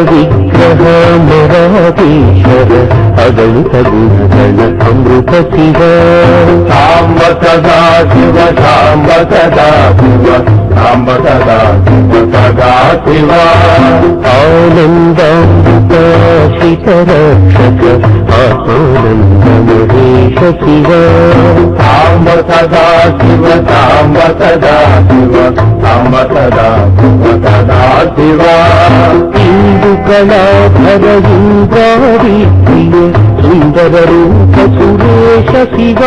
विग्रह मुरारीश्वर अगणित गुणगण अमृत शिव साम्ब सदा शिव साम्ब सदा शिव साम्ब सदा शिव सदा शिव आनन्दामृताश्रित रक्षक आत्मानन्द महेश शिव साम्ब सदा शिव साम्ब सदा शिव साम्ब सदा शिव सदा शिव इंदुकलाधर इंद्रादिप्रिय सुंदर रूप सुरेश शिव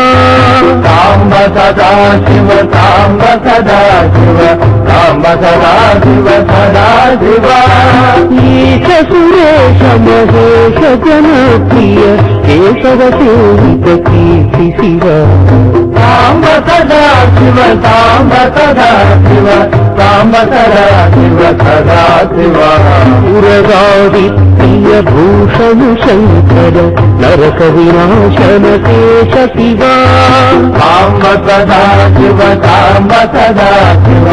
साम्ब सदा शिव साम्ब सदा शिव साम्ब सदा शिव सदा शिव ईश सुरेश महेश जनप्रिय केशव सेवित कीर्ति शिव साम्ब सदा शिव साम्ब सदा शिव साम्ब सदा शिव सदा शिव पुरगादिप्रिय भूषण शंकर नरक विनाशन केश शिव साम्ब सदा शिव साम्ब सदा शिव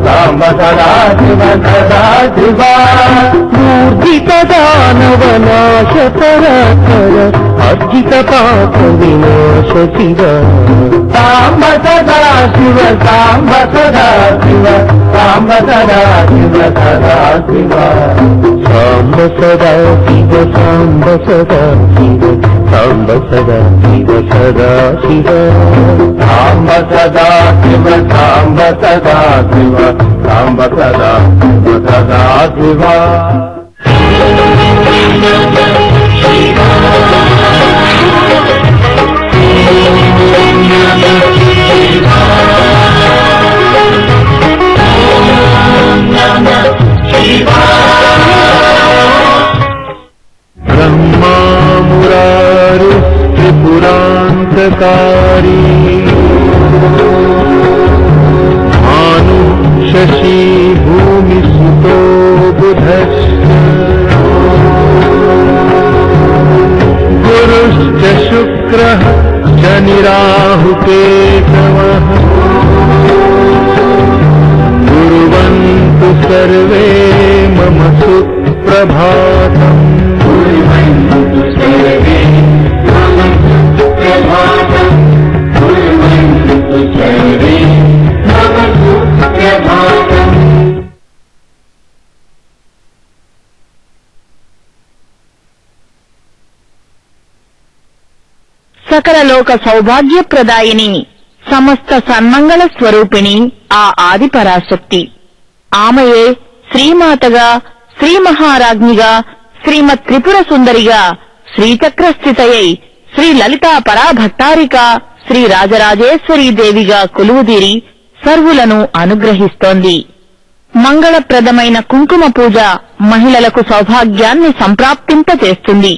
साम्ब सदा शिव सदा शिव मूर्धित दानव नाश पराकर अर्जित पाप विनाश शिव साम्ब सदा शिव साम्ब सदा शिव साम्ब सदा शिव सदा शिव साम्ब सदा शिव साम्ब सदा शिव साम्ब सदा शिव सदा शिव साम्ब सदा शिव साम्ब सदा शिव साम्ब सदा शिव सदा शिव ब्रह्मा मुरारि त्रिपुरान्तकारी भानु शशि भूमि सुतो बुधश्च गुरुश्च शुक्रः शनि राहु केतवः कुर्वन्तु सर्वे मम सुप्रभातम् సకల లోక సౌభాగ్యప్రదాయిని సమస్త సన్మంగళ స్వరూపిణి ఆ ఆది పరాశక్తి. ఆమెయే శ్రీమాతగా, శ్రీ మహారాజ్ఞిగా, శ్రీమత్ త్రిపుర సుందరిగా, శ్రీచక్రస్థితయై శ్రీ లలితా పరాభట్టారిక, శ్రీ రాజరాజేశ్వరీదేవిగా కొలువుదీరి సర్వులను అనుగ్రహిస్తోంది. మంగళప్రదమైన కుంకుమ పూజ మహిళలకు సౌభాగ్యాన్ని సంప్రాప్తింపచేస్తుంది.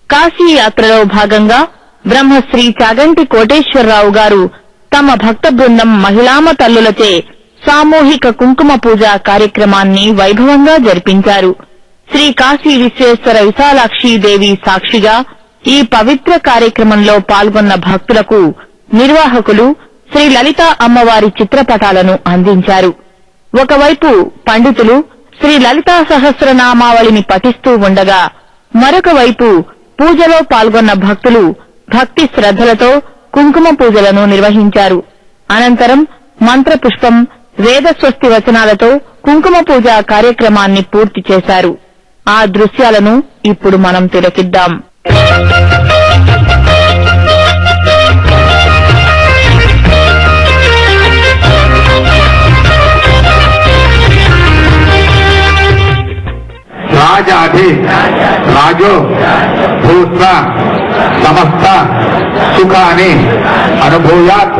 కాశీయాత్రలో భాగంగా బ్రహ్మశ్రీ చాగంటి కోటేశ్వరరావు గారు తమ భక్త బృందం మహిళామ తల్లులచే సామూహిక కుంకుమ పూజ కార్యక్రమాన్ని వైభవంగా జరిపించారు. శ్రీ కాశీ విశ్వేశ్వర విశాలాక్షీదేవి సాక్షిగా ఈ పవిత్ర కార్యక్రమంలో పాల్గొన్న భక్తులకు నిర్వాహకులు శ్రీ లలితా అమ్మవారి చిత్రపటాలను అందించారు. ఒకవైపు పండితులు శ్రీ లలితా సహస్రనామావళిని పఠిస్తూ ఉండగా, మరొక వైపు పూజలో పాల్గొన్న భక్తులు భక్తి శ్రద్ధలతో కుంకుమ పూజలను నిర్వహించారు. అనంతరం మంత్రపుష్పం, వేద స్వస్తి వచనాలతో కుంకుమ పూజ కార్యక్రమాన్ని పూర్తి చేశారు. ఆ దృశ్యాలను ఇప్పుడు మనం తిలకిద్దాం. రాజాధి రాజో భూత్వ సమస్త సుఖాని అనుభూయాత్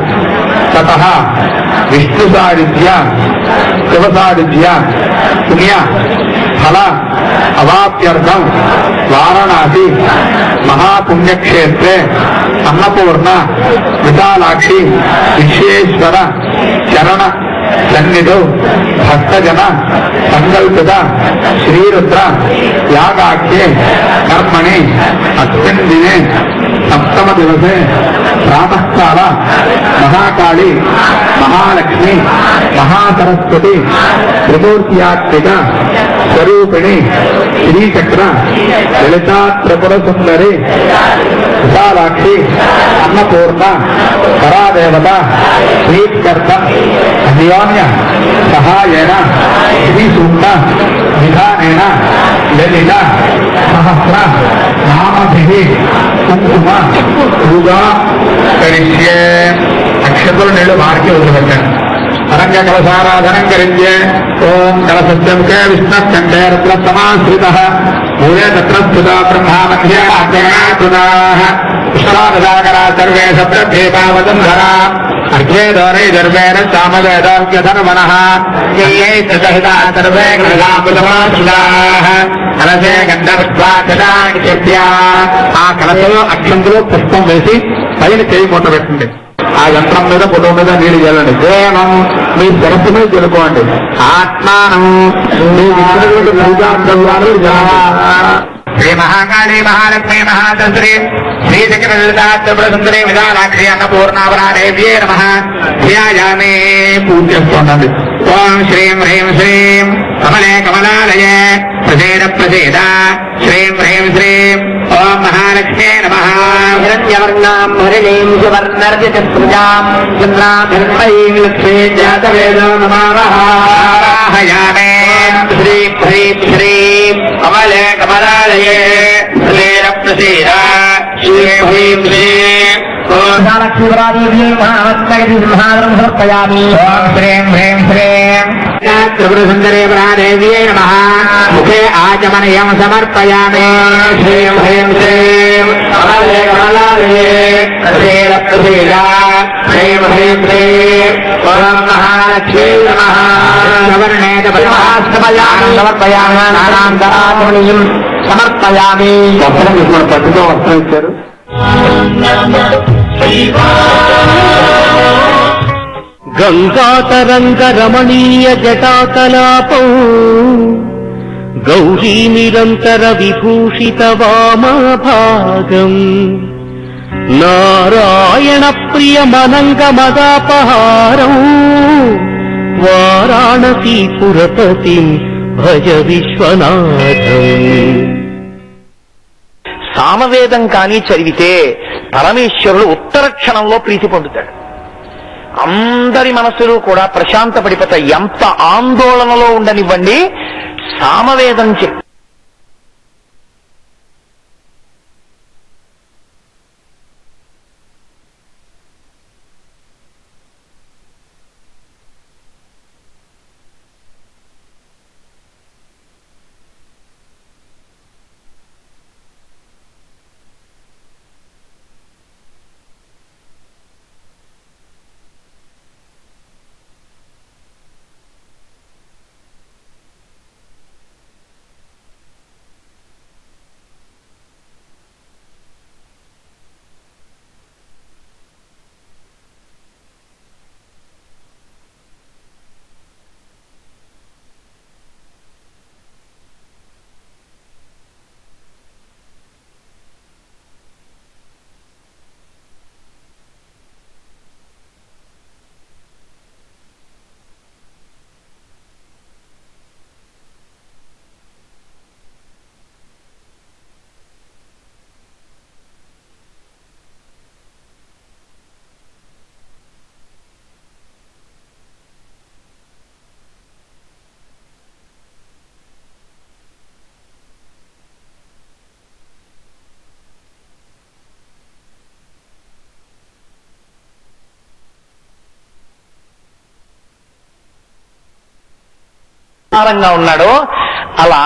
తతః విష్ణు సాయుధ్య శివ సాయుధ్య పుణ్య ఫల అవాప్యర్థం వారణాసి మహాపుణ్యక్షేత్రే అన్నపూర్ణ విశాలాక్షి విశ్వేశ్వర చరణ సన్నిధౌ భక్తజన సంకల్పిత శ్రీరుద్ర యాగాఖ్యే కర్మణి అస్మిన్ దినే సప్తమ దివసే ప్రాతకాల మహాకాళి మహాలక్ష్మి మహాసరస్వతి త్రిమూర్త్యాత్మిక స్వరూపిణి శ్రీచక్ర లలితా త్రిపుర సుందరి విశాలాక్షి అన్నపూర్ణ పరాదేవత శ్రీకర్త అన్యోన్య సహాయేన శ్రీసూక్త విధానేన లలిత సహస్ర నామభి కుంకుమ పూజా కరిష్యే. అక్షతులు నీళ్లు మార్చి వదిలిపెట్టాను. అరంగ కలశారాధనం కరించే. ఓం కలసస్యంకే విష్ణుకంఠే రత్నమాశ్రిత భూయే తత్ర స్థిత బ్రహ్మా మధ్యే అగ్రనాథునాః విశ్వాదసాగరా సర్వే సప్తభేపావదంధరా అర్ఘ్యే దోరే దర్వేణ సామవేదాఖ్యధర్మణః యై సహితా సర్వే గ్రహాముదమాశ్రితాః కలశే గంధపుష్పాక్షదానిత్యా. ఆ కలశలో అక్షంతులు పుష్పం వేసి పైన చేయి మూట పెట్టండి. ఆ యంత్రం మీద పొడవు మీద నీళ్లు చల్లండి. దేవం మీ శిరస్సు మీద చల్లుకోండి. ఆత్మానం మీ పూజాంతర్యాలు శ్రీ మహాకాళి మహాలక్ష్మి మహాదశ్రీ శ్రీచక్ర లలితా త్రిపుర సుందరి విశాలాక్షి అన్నపూర్ణాపరాదేవ్యే నమః. ధ్యాయామి. పూజ చేసుకోండి. ఓం శ్రీం హ్రీం శ్రీం కమలే కమలాలయే ప్రసేద ప్రసేద శ్రీం హ్రీం శ్రీం ఓం మహాలక్ష్మే నమః. హిరణ్యవర్ణాం హరిణీం సువర్ణర్జిత ప్రజాం చంద్రాభిర్మయీం లక్ష్మీ జాతవేదో నమామః. ఆవాహయామి. శ్రీం హ్రీం శ్రీం కమలే కమలాలయే ప్రసేద ప్రసేద శ్రీం హ్రీం శ్రీం ఓం లక్ష్మీపరాదేవ్యై మహావత్సగతి సింహాసనం సమర్పయామి. ఓం శ్రీం హ్రీం శ్రీం త్రిపుర సుందరీ పరాదేవ్యై నమః. ముఖే ఆచమనీయం సమర్పయామి. శ్రీం హ్రీం శ్రీం కమలే కమలాలయే ప్రసేద ప్రసేద శ్రీం హ్రీం శ్రీం ఓం మహాలక్ష్మీ నమః. సవర్ణేత పరమాస్తమయానం సమర్పయామి. నానాంతరాచమనీయం సమర్పయామి. వస్త్రం మన పట్టుతో వస్త్రం ఇచ్చారు. గంగాతరంగ రమణీయ జటాకలాపం గౌరీ నిరంతర విభూషిత వామభాగం నారాయణ ప్రియ మనంగ మదాపహారం వారాణసీపురపతిం భజ విశ్వనాథం. సామవేదం కానీ చదివితే పరమేశ్వరుడు ఉత్తర క్షణంలో ప్రీతి పొందుతాడు. అందరి మనసులు కూడా ప్రశాంత పడిపోతాయి. ఎంత ఆందోళనలో ఉండనివ్వండి, సామవేదం చెప్పి ఉన్నాడో అలా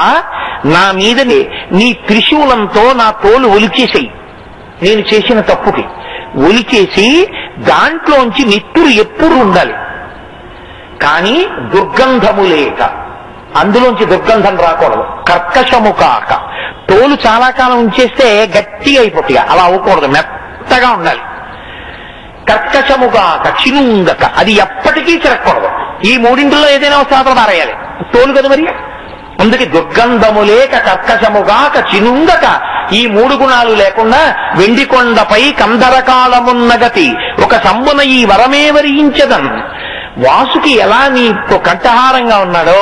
నా మీద నీ త్రిశూలంతో నా తోలు ఒలిచేసేయి. నేను చేసిన తప్పుకి ఒలిచేసి దాంట్లోంచి నిత్తురు ఎప్పుడు ఉండాలి, కానీ దుర్గంధము లేక, అందులోంచి దుర్గంధం రాకూడదు. కర్కశము కాక, తోలు చాలా కాలం ఉంచేస్తే గట్టిగా అయిపోతుంది, అలా అవ్వకూడదు, మెత్తగా ఉండాలి. కర్కశముగాక, చిరుంగక, అది ఎప్పటికీ చిరక్కూడదు. ఈ మూడింటిలో ఏదైనా వస్తే పారేయాలి, తోలు కదా మరి. అందుకే దుర్గంధము లేక, కర్కశముగాక, చినుంగక, ఈ 3 గుణాలు లేకుండా వెండికొండపై కందరకాలమున్నగతి ఒక సంబున ఈ వరమే వరించదన్. వాసుకి ఎలా నీకు కంఠహారంగా ఉన్నాడో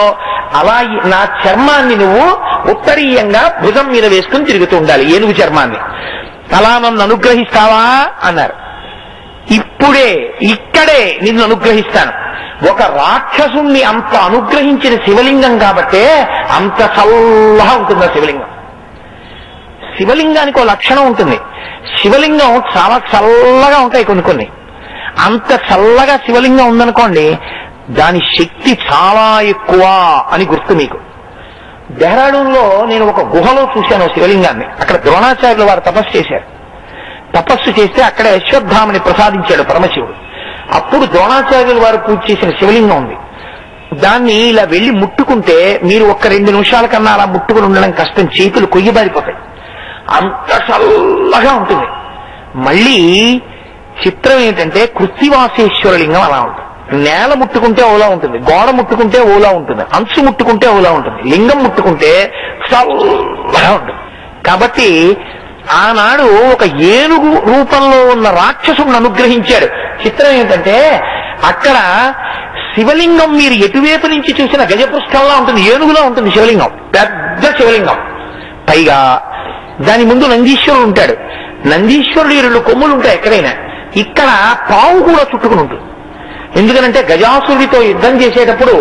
అలా నా చర్మాన్ని నువ్వు ఉత్తరీయంగా భుజం మీద వేసుకుని తిరుగుతూ ఉండాలి, ఏనుగు చర్మాన్ని. అలా నన్ను అనుగ్రహిస్తావా అన్నారు. ఇప్పుడే ఇక్కడే నిన్ను అనుగ్రహిస్తాను. ఒక రాక్షసుణ్ణి అంత అనుగ్రహించిన శివలింగం కాబట్టే అంత చల్లగా ఉంటుంది శివలింగం. శివలింగానికి ఒక లక్షణం ఉంటుంది. శివలింగం చాలా చల్లగా ఉంటాయి కొన్ని. అంత చల్లగా శివలింగం ఉందనుకోండి, దాని శక్తి చాలా ఎక్కువ అని గుర్తు మీకు. డెహ్రాడూన్లో నేను ఒక గుహలో చూశాను శివలింగాన్ని. అక్కడ ద్రోణాచార్యులు వారు తపస్సు చేశారు. తపస్సు చేస్తే అక్కడ అశ్వత్థామని ప్రసాదించాడు పరమశివుడు. అప్పుడు ద్రోణాచార్యులు వారు పూజ చేసిన శివలింగం ఉంది. దాన్ని ఇలా వెళ్లి ముట్టుకుంటే మీరు ఒక్క 2 నిమిషాల కన్నా అలా ముట్టుకుని ఉండడం కష్టం, చేతులు కొయ్యబారిపోతాయి, అంత చల్లగా ఉంటుంది. మళ్ళీ చిత్రం ఏంటంటే కృత్తివాసేశ్వర లింగం అలా ఉంటుంది. నేల ముట్టుకుంటే ఓలా ఉంటుంది, గోడ ముట్టుకుంటే ఓలా ఉంటుంది, అంచు ముట్టుకుంటే ఓలా ఉంటుంది, లింగం ముట్టుకుంటే చల్లగా ఉంటుంది. కాబట్టి ఆనాడు ఒక ఏనుగు రూపంలో ఉన్న రాక్షసుని అనుగ్రహించాడు. చిత్రం ఏంటంటే అక్కడ శివలింగం మీరు ఎటువైపు నుంచి చూసిన గజపృష్ఠంలా ఉంటుంది, ఏనుగులా ఉంటుంది శివలింగం, పెద్ద శివలింగం. పైగా దాని ముందు నందీశ్వరుడు ఉంటాడు. నందీశ్వరుడు 2 కొమ్ములు ఉంటాయి ఎక్కడైనా. ఇక్కడ పావు కూడా చుట్టుకుని ఉంటుంది. ఎందుకనంటే గజాసురుడితో యుద్ధం చేసేటప్పుడు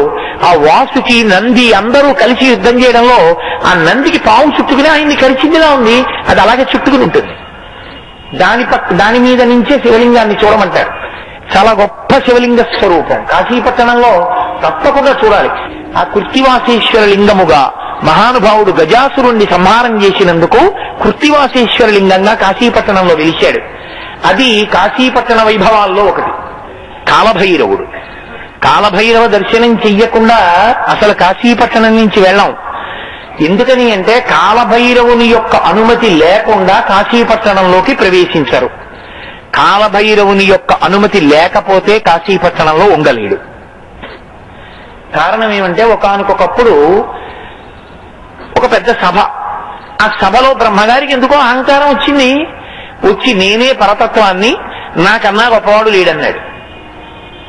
ఆ వాసుకి నంది అందరూ కలిసి యుద్ధం చేయడంలో ఆ నందికి పావు చుట్టుకుని ఆయన్ని కరిచిందిలా ఉంది, అది అలాగే చుట్టుకుని ఉంటుంది. దాని మీద నుంచే శివలింగాన్ని చూడమంటారు. చాలా గొప్ప శివలింగ స్వరూపం. కాశీపట్టణంలో తప్పకుండా చూడాలి. ఆ కృత్తివాసేశ్వర లింగముగా మహానుభావుడు గజాసురుణ్ణి సంహారం చేసినందుకు కృత్తివాసేశ్వర లింగంగా కాశీపట్టణంలో వెలిశాడు. అది కాశీపట్టణ వైభవాల్లో ఒకటి. కాలభైరవుడు. కాలభైరవ దర్శనం చెయ్యకుండా అసలు కాశీపట్టణం నుంచి వెళ్ళాం. ఎందుకని అంటే కాలభైరవుని యొక్క అనుమతి లేకుండా కాశీపట్టణంలోకి ప్రవేశించరు. కాలభైరవుని యొక్క అనుమతి లేకపోతే కాశీపట్టణంలో ఉండలేడు. కారణం ఏమంటే ఒకానొకప్పుడు ఒక పెద్ద సభ. ఆ సభలో బ్రహ్మగారికి ఎందుకో అహంకారం వచ్చింది. వచ్చి నేనే పరతత్వాన్ని, నాకన్నా గొప్పవాడు లేడన్నాడు.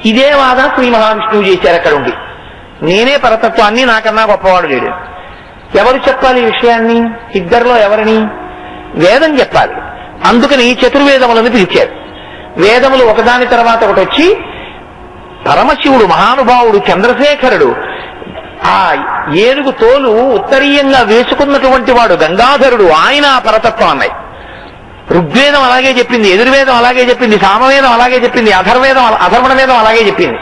ఇదే వాదన శ్రీ మహావిష్ణువు చేశారు అక్కడ ఉండి. నేనే పరతత్వాన్ని, నాకన్నా గొప్పవాడు లేడు. ఎవరు చెప్పాలి ఈ విషయాన్ని? ఇద్దరిలో ఎవరిని? వేదం చెప్పాలి. అందుకని చతుర్వేదములను పిలిచారు. వేదములు ఒకదాని తర్వాత ఒకటి వచ్చి పరమశివుడు మహానుభావుడు చంద్రశేఖరుడు ఆ ఏనుగు తోలు ఉత్తరీయంగా వేసుకున్నటువంటి వాడు గంగాధరుడు, ఆయన ఆ పరతత్వం అన్నాయి. ఋగ్వేదం అలాగే చెప్పింది, యజుర్వేదం అలాగే చెప్పింది, సామవేదం అలాగే చెప్పింది, అధర్వణ వేదం అలాగే చెప్పింది.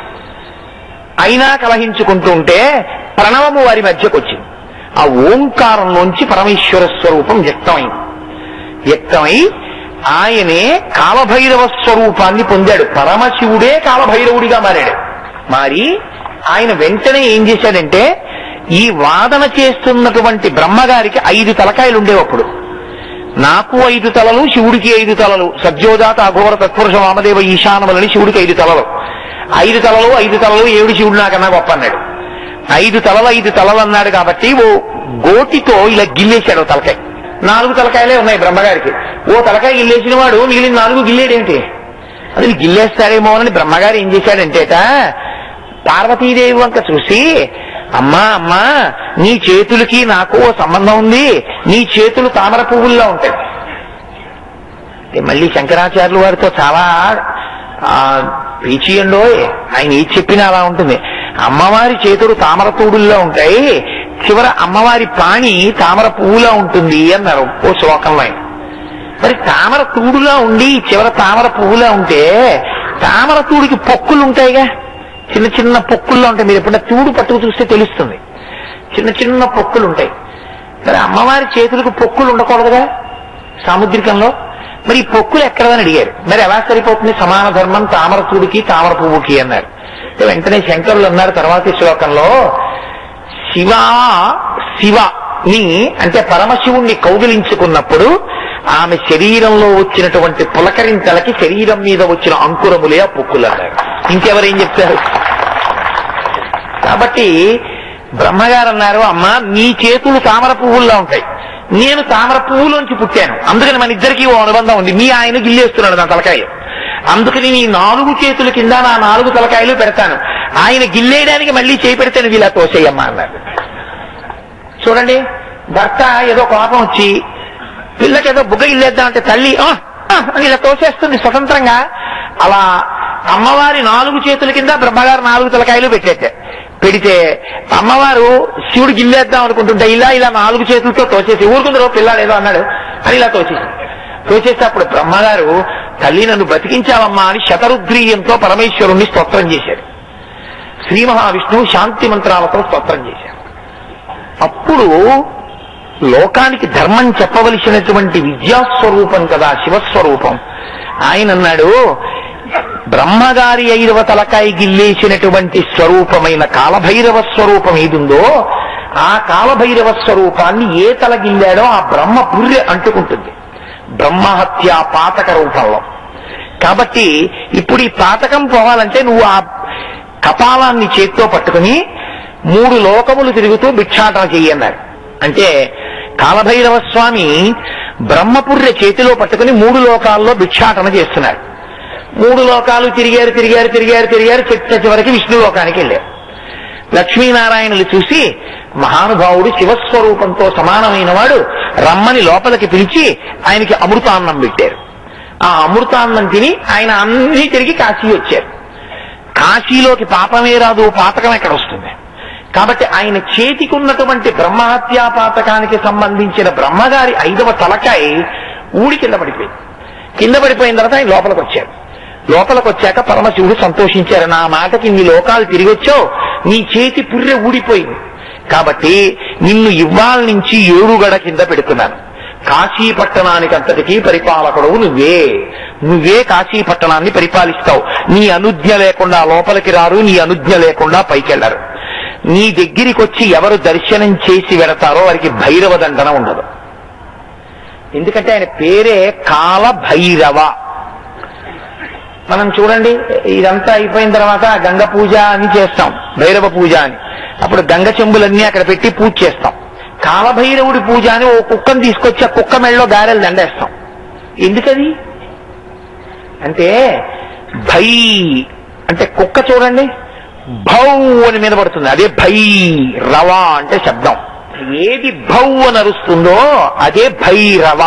అయినా కలహించుకుంటూ ఉంటే ప్రణవము వారి మధ్యకు వచ్చింది. ఆ ఓంకారంలోంచి పరమేశ్వర స్వరూపం వ్యక్తమై ఆయనే కాలభైరవ స్వరూపాన్ని పొందాడు. పరమశివుడే కాలభైరవుడిగా మారాడు. మారి ఆయన వెంటనే ఏం చేశాడంటే, ఈ వాదన చేస్తున్నటువంటి బ్రహ్మగారికి 5 తలకాయలు ఉండేవప్పుడు. నాకు 5 తలలు, శివుడికి 5 తలలు. సద్యోజాత అఘోర తత్పురుష వామదేవ ఈశానములని శివుడికి 5 తలలు. 5 తలలు 5 తలలు, ఏడు శివుడు నాకన్నా గొప్ప అన్నాడు. 5 తలలు అన్నాడు కాబట్టి ఓ గోటితో ఇలా గిల్లేశాడు ఓ తలకాయ. 4 తలకాయలే ఉన్నాయి బ్రహ్మగారికి. ఓ తలకాయ గిల్లేసిన వాడు మిగిలిన 4 గిల్లేడేంటి? అది గిల్లేస్తాడేమో అని బ్రహ్మగారు ఏం చేశాడంటేట, పార్వతీదేవి వంక చూసి, అమ్మా నీ చేతులకి నాకు ఓ సంబంధం ఉంది, నీ చేతులు తామర పువ్వుల్లో ఉంటాయి. మళ్ళీ శంకరాచార్యులు వారితో చాలా పీచియండో, ఆయన ఏది చెప్పినా అలా ఉంటుంది. అమ్మవారి చేతులు తామర పువ్వుల్లో ఉంటాయి, చివర అమ్మవారి పాణి తామర పువ్వులా ఉంటుంది అన్నారు ఓ శ్లోకంలో. మరి తామర తూడులా ఉండి చివర తామర పువ్వులా ఉంటే తామర తూడికి పొక్కులు ఉంటాయిగా, చిన్న చిన్న పొక్కుల్లో ఉంటాయి. మీరు ఎప్పుడైనా తూడు పట్టుకు చూస్తే తెలుస్తుంది, చిన్న చిన్న పొక్కులు ఉంటాయి. మరి అమ్మవారి చేతులకు పొక్కులు ఉండకూడదుగా సాముద్రికంలో. మరి ఈ పొక్కులు ఎక్కడదని అడిగారు. మరి ఎలా సరిపోతుంది? సమాన ధర్మం తామర తూడికి తామర పువ్వుకి అన్నారు. వెంటనే శంకరులు అన్నారు తర్వాతి శ్లోకంలో, శివని అంటే పరమశివుణ్ణి కౌగిలించుకున్నప్పుడు ఆమె శరీరంలో వచ్చినటువంటి పులకరింతలకి శరీరం మీద వచ్చిన అంకురములే ఆ పొక్కులు అన్నారు. ఇంకెవరేం చెప్తారు? కాబట్టి బ్రహ్మగారు అన్నారు, అమ్మా నీ చేతులు తామర పువ్వుల్లో ఉంటాయి, నేను తామర పువ్వులోంచి పుట్టాను, అందుకని మన ఇద్దరికీ ఓ అనుబంధం ఉంది. మీ ఆయన గిల్లేస్తున్నాడు నా తలకాయలు, అందుకని నీ 4 చేతుల కింద నా 4 తలకాయలు పెడతాను, ఆయన గిల్లేయడానికి మళ్ళీ చేయి పెడితే నువ్వు ఇలా తోసేయమ్మా అన్నాడు. చూడండి, భర్త ఏదో కోపం వచ్చి పిల్లకి ఏదో బుగ్గ గిల్లేద్దామంటే తల్లి అని ఇలా తోసేస్తుంది స్వతంత్రంగా. అలా అమ్మవారి 4 చేతుల కింద బ్రహ్మగారు 4 తలకాయలు పెడితే అమ్మవారు శివుడు గిల్లేద్దాం అనుకుంటుంటే ఇలా 4 చేతులతో తోచేసి ఊరుకుందరో పిల్లాడు ఏదో అన్నాడు అని ఇలా తోచేస్తే అప్పుడు బ్రహ్మగారు తల్లి నన్ను బతికించావమ్మా అని శతరుద్రీయంతో పరమేశ్వరుణ్ణి స్తోత్రం చేశాడు. శ్రీ మహావిష్ణువు శాంతి మంత్రాలతో స్తోత్రం చేశాడు. అప్పుడు లోకానికి ధర్మం చెప్పవలసినటువంటి విద్యాస్వరూపం కదా శివస్వరూపం. ఆయన అన్నాడు, బ్రహ్మగారి 5వ తలకాయ గిల్లేసినటువంటి స్వరూపమైన కాలభైరవ స్వరూపం ఏదుందో ఆ కాలభైరవ స్వరూపాన్ని ఏ తల గిల్లాడో ఆ బ్రహ్మ పుర్రె అంటుకుంటుంది బ్రహ్మహత్య పాతక రూపంలో. కాబట్టి ఇప్పుడు ఈ పాతకం పోవాలంటే నువ్వు ఆ కపాలాన్ని చేత్తో పట్టుకుని 3 లోకములు తిరుగుతూ భిక్షాటన చెయ్యన్నారు. అంటే కాలభైరవ స్వామి బ్రహ్మపుర్రె చేతిలో పట్టుకుని 3 లోకాల్లో భిక్షాటన చేస్తున్నారు. 3 లోకాలు తిరిగారు చివరికి విష్ణు లోకానికి వెళ్ళారు. లక్ష్మీనారాయణులు చూసి మహానుభావుడు శివస్వరూపంతో సమానమైన వాడు రమ్మని లోపలికి పిలిచి ఆయనకి అమృతాన్నం పెట్టారు. ఆ అమృతాన్నం తిని ఆయన అన్ని తిరిగి కాశీ వచ్చారు. కాశీలోకి పాపమే రాదు, పాతకం ఎక్కడ వస్తుంది? కాబట్టి ఆయన చేతికి ఉన్నటువంటి బ్రహ్మహత్యా పాతకానికి సంబంధించిన బ్రహ్మగారి 5వ తలకాయ ఊడి కింద పడిపోయింది. కింద పడిపోయిన తర్వాత ఆయన లోపలికి వచ్చారు. లోపలికి వచ్చాక పరమశివుడు సంతోషించారు, నా మాటకి ఇన్ని లోకాలు తిరిగి వచ్చావు, నీ చేతి పుర్రె ఊడిపోయింది కాబట్టి నిన్ను ఇవ్వాల నుంచి 7 గడ కింద పెడుతున్నాను. కాశీ పట్టణానికి అంతటికీ పరిపాలకుడు నువ్వే కాశీ పట్టణాన్ని పరిపాలిస్తావు. నీ అనుజ్ఞ లేకుండా లోపలికి రారు, నీ అనుజ్ఞ లేకుండా పైకెళ్లరు. నీ దగ్గరికి వచ్చి ఎవరు దర్శనం చేసి వెడతారో వారికి భైరవ దండన ఉండదు. ఎందుకంటే ఆయన పేరే కాలభైరవ. మనం చూడండి, ఇదంతా అయిపోయిన తర్వాత గంగ పూజ అని చేస్తాం, భైరవ పూజ అని. అప్పుడు గంగ చెంబులన్నీ అక్కడ పెట్టి పూజ చేస్తాం. కాలభైరవుడి పూజ అని ఓ కుక్కను తీసుకొచ్చి ఆ కుక్క మెళ్ళలో గారెలు దండేస్తాం. ఎందుకది అంటే భై అంటే కుక్క చూడండి భౌ అని మీద పడుతుంది, అదే భై రవ అంటే శబ్దం. ఏది భౌ అని అరుస్తుందో అదే భైరవ,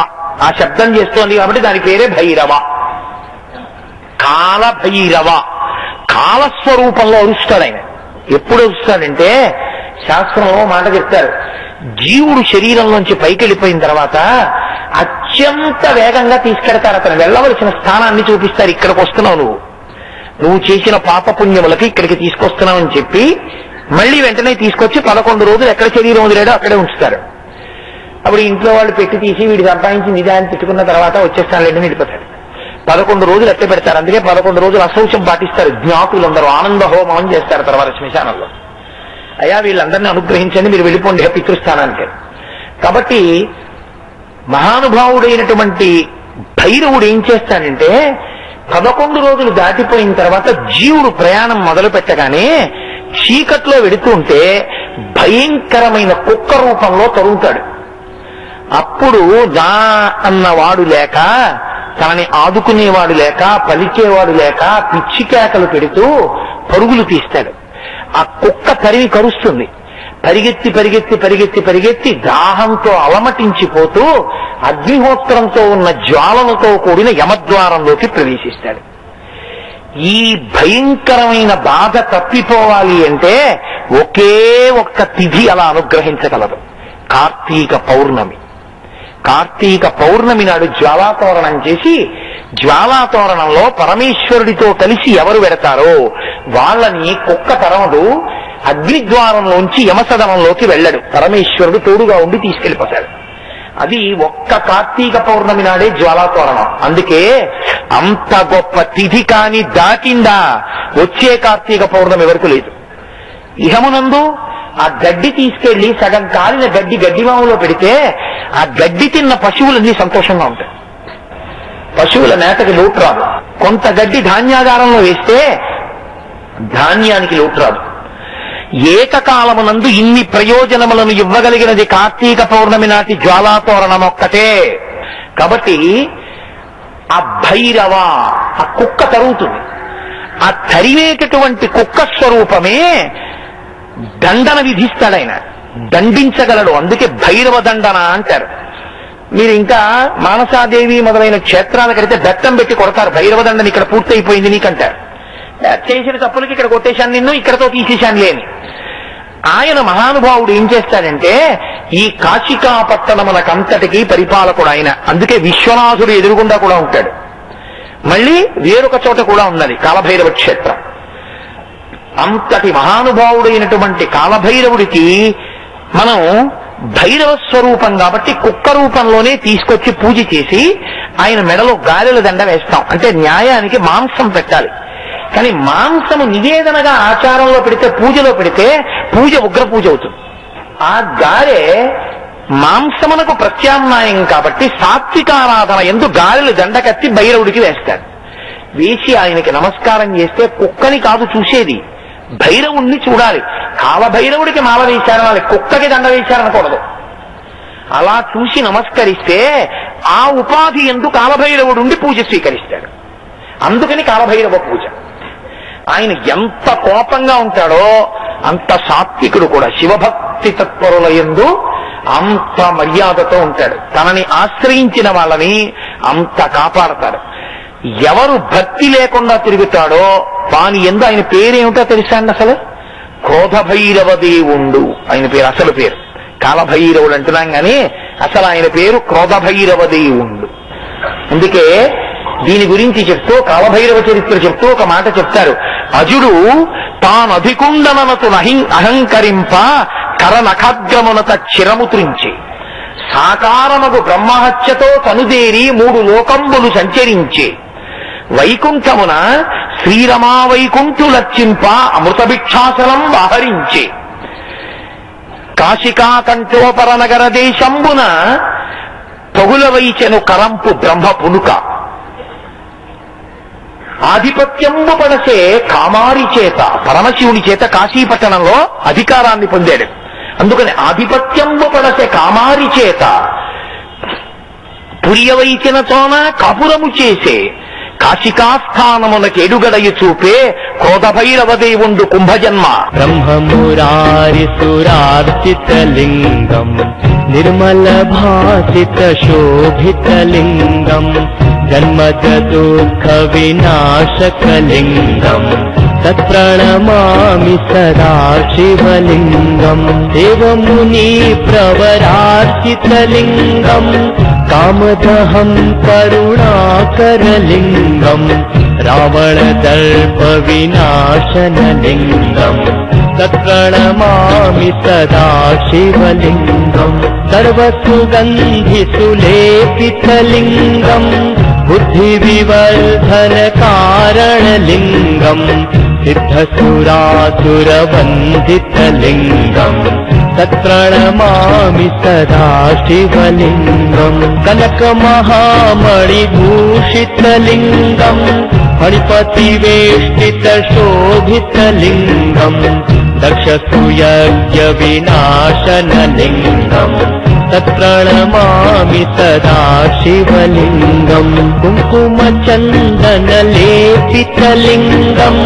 ఆ శబ్దం చేస్తోంది కాబట్టి దాని పేరే భైరవ. కాలభైరవ కాలస్వరూపంలో అరుస్తాడు ఆయన. ఎప్పుడు అరుస్తాడంటే శాస్త్రంలో మాట చెప్తారు, జీవుడు శరీరంలోంచి పైకి వెళ్ళిపోయిన తర్వాత అత్యంత వేగంగా తీసుకెడతారు, అతను వెళ్ళవలసిన స్థానాన్ని చూపిస్తారు. ఇక్కడికి వస్తున్నావు, నువ్వు చేసిన పాపపుణ్యములకి ఇక్కడికి తీసుకొస్తున్నావు అని చెప్పి మళ్ళీ వెంటనే తీసుకొచ్చి 11 రోజులు ఎక్కడ శరీరం వదిలేడో అక్కడే ఉంచుతారు. అప్పుడు ఇంట్లో వాళ్ళు పెట్టి తీసి వీడి సంపాదించింది ఇదే అని తిట్టుకున్న తర్వాత వచ్చేస్తానులేండి వెళ్ళిపోతాడు. 11 రోజులు ఎట్లా పెడతారు, అందుకే 11 రోజులు అశౌచం పాటిస్తారు. జ్ఞాతులందరూ ఆనంద హోమం చేస్తారు తర్వాత శ్మశానంలో. అయ్యా వీళ్ళందరినీ అనుగ్రహించండి, మీరు వెళ్ళిపోండి పితృస్థానానికి. కాబట్టి మహానుభావుడైనటువంటి భైరవుడు ఏం చేస్తాడంటే 11 రోజులు దాటిపోయిన తర్వాత జీవుడు ప్రయాణం మొదలు పెట్టగానే చీకట్లో వెడుతూ ఉంటే భయంకరమైన కుక్క రూపంలో తరుగుతాడు. అప్పుడు నా అన్నవాడు లేక, తనని ఆదుకునేవాడు లేక, పలికేవాడు లేక పిచ్చి కేకలు పెడుతూ పరుగులు తీస్తాడు. ఆ కుక్క తరిమి కరుస్తుంది. పరిగెత్తి దాహంతో అలమటించిపోతూ అగ్నిహోత్రంతో ఉన్న జ్వాలలతో కూడిన యమద్వారంలోకి ప్రవేశిస్తాడు. ఈ భయంకరమైన బాధ తప్పిపోవాలి అంటే ఒకే ఒక్క తిథి అలా అనుగ్రహించగలదు, కార్తీక పౌర్ణమి. కార్తీక పౌర్ణమి నాడు జ్వాలాతోరణం చేసి జ్వాలాతోరణంలో పరమేశ్వరుడితో కలిసి ఎవరు వెడతారో వాళ్ళని కుక్క తరమదు, అగ్నిద్వారంలోంచి యమసదనంలోకి వెళ్ళడు, పరమేశ్వరుడు తోడుగా ఉండి తీసుకెళ్లిపోతాడు. అది ఒక్క కార్తీక పౌర్ణమి నాడే జ్వాలాతోరణం. అందుకే అంత గొప్ప తిథి కాని దాటిందా వచ్చే కార్తీక పౌర్ణమి వరకు లేదు. ఇహమునందు ఆ గడ్డి తీసుకెళ్లి సగం కాలిన గడ్డివాములో పెడితే ఆ గడ్డి తిన్న పశువులన్నీ సంతోషంగా ఉంటాయి. పశువుల మేతకి లోటు రాదు. కొంత గడ్డి ధాన్యాగారంలో వేస్తే ధాన్యానికి లోటు రాదు. ఏకకాలమునందు ఇన్ని ప్రయోజనములను ఇవ్వగలిగినది కార్తీక పౌర్ణమి నాటి జ్వాలాతోరణం ఒక్కటే. కాబట్టి ఆ భైరవ, ఆ కుక్క తరుగుతుంది. ఆ తరివేటటువంటి కుక్క స్వరూపమే దండన విధిస్తాడాయన, దండించగలడు. అందుకే భైరవ దండన అంటారు. మీరు ఇంకా మానసాదేవి మొదలైన క్షేత్రాలకైతే బెత్తం పెట్టి కొడతారు, భైరవ దండని ఇక్కడ పూర్తయిపోయింది నీకంటారు. చేసిన తప్పులకి ఇక్కడ కొట్టేశాను, నిన్ను ఇక్కడతో తీసేశాను లేని. ఆయన మహానుభావుడు ఏం చేస్తాడంటే ఈ కాశికాపట్టణములకంతటికీ పరిపాలకుడు ఆయన. అందుకే విశ్వనాథుడు ఎదురుగుండా కూడా ఉంటాడు. మళ్ళీ వేరొక చోట కూడా ఉన్నది కాలభైరవ క్షేత్రం. అంతటి మహానుభావుడైనటువంటి కాలభైరవుడికి మనం భైరవ స్వరూపం కాబట్టి కుక్క రూపంలోనే తీసుకొచ్చి పూజ చేసి ఆయన మెడలో గారెల దండ వేస్తాం. అంటే న్యాయానికి మాంసం పెట్టాలి. కానీ మాంసము నివేదనగా ఆచారంలో పెడితే, పూజలో పెడితే పూజ ఉగ్ర పూజ అవుతుంది. ఆ గారె మాంసమునకు ప్రత్యామ్నాయం కాబట్టి సాత్వికారాధన ఎందు గారెలు దండకత్తి భైరవుడికి వేస్తారు. వేసి ఆయనకి నమస్కారం చేస్తే కుక్కని కాదు చూసేది, భైరవుణ్ణి చూడాలి. కాలభైరవుడికి మాల వేశారనాలి, కుక్కకి దండ వేశారనకూడదు. అలా చూసి నమస్కరిస్తే ఆ ఉపాధి ఎందు కాలభైరవుడుండి పూజ స్వీకరిస్తాడు. అందుకని కాలభైరవ పూజ. ఆయన ఎంత కోపంగా ఉంటాడో అంత సాత్వికుడు కూడా. శివభక్తి తత్పరుల యందు అంత మర్యాదతో ఉంటాడు. తనని ఆశ్రయించిన వాళ్ళని అంత కాపాడతాడు. ఎవరు భక్తి లేకుండా తిరుగుతాడో వాని యందు ఆయన పేరేమిటో తెలుసా అండి? అసలు క్రోధభైరవ దేవుండు ఆయన పేరు, అసలు పేరు. కాలభైరవుడు అంటున్నాం కానీ అసలు ఆయన పేరు క్రోధభైరవ దేవుండు. అందుకే దీని గురించి చెప్తూ కాలభైరవ చరిత్ర చెప్తూ ఒక మాట చెప్తారు. అజుడు తానధికుండననతు అహంకరింప కరనఖాగ్రమునత చిరముత్రించి సాకారమగు బ్రహ్మహత్యతో తనుదేరి 3 లోకంబులు సంచరించి వైకుంఠమున శ్రీరమా వైకుంఠులర్చింప అమృతభిక్షాసనం ఆహరించి కాశికా కంఠోపర నగర దేశంబున తగులవైచెను కరంపు బ్రహ్మ పునుక ఆధిపత్యంబు పడసే కామారి చేత, పరమశివుని చేత కాశీపట్టణంలో అధికారాన్ని పొందాడు. అందుకని ఆధిపత్యంబు పడసే కామారి చేత పురియవైచిన తోన కాపురము చేసే కాశికాస్థానమునకేడుగడయు చూపే క్రోధభైరవ దేవుండు కుంభజన్మ. బ్రహ్మమురారి సురార్చితలింగం నిర్మల భాసిత శోభితలింగం జన్మజ దుఃఖ వినాశకలింగం తత్ప్రణమామి సదా శివలింగం దేవముని ప్రవరార్చితలింగం కామదహం కరుణాకరలింగం రావణదర్ప వినాశనలింగం తత్ప్రణమామి సదా శివలింగం సర్వసుగంధి సులేపితలింగం బుద్ధి వివర్ధన కారణలింగం సిద్ధసురాసురవందితలింగం తత్ప్రణమామి సదా శివలింగం కనక మహామణిభూషితలింగం ఫణిపతివేష్టిత శోభితలింగం దక్షసూయజ్ఞ వినాశనలింగం తత్ప్రణమామి సదా శివలింగం కుంకుమచందనలేపితలింగం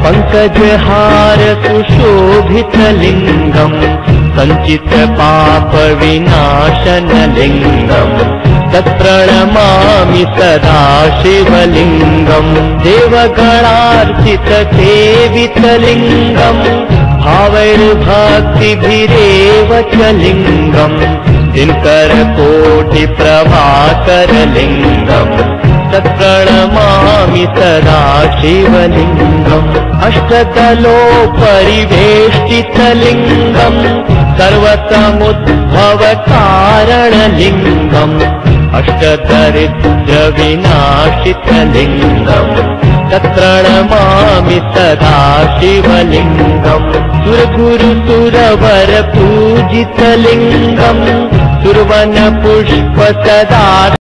పంకజహార సుశోభితలింగం సంచిత పాప వినాశనలింగం తత్ప్రణమామి సదా శివలింగం దేవగణార్చిత సేవితలింగం భావైర్భక్తిభిరేవ చ లింగం దినకరకోటి ప్రభాకరలింగం తత్ప్రణమామి సదా శివలింగం అష్టదలోపరివేష్టితలింగం సర్వసముద్భవ కారణలింగం అష్టదరిద్ర వినాశితలింగం తత్ప్రణమామి సదా శివలింగం సురగురు సురవర పూజితలింగం సురవన పుష్ప సదార్థ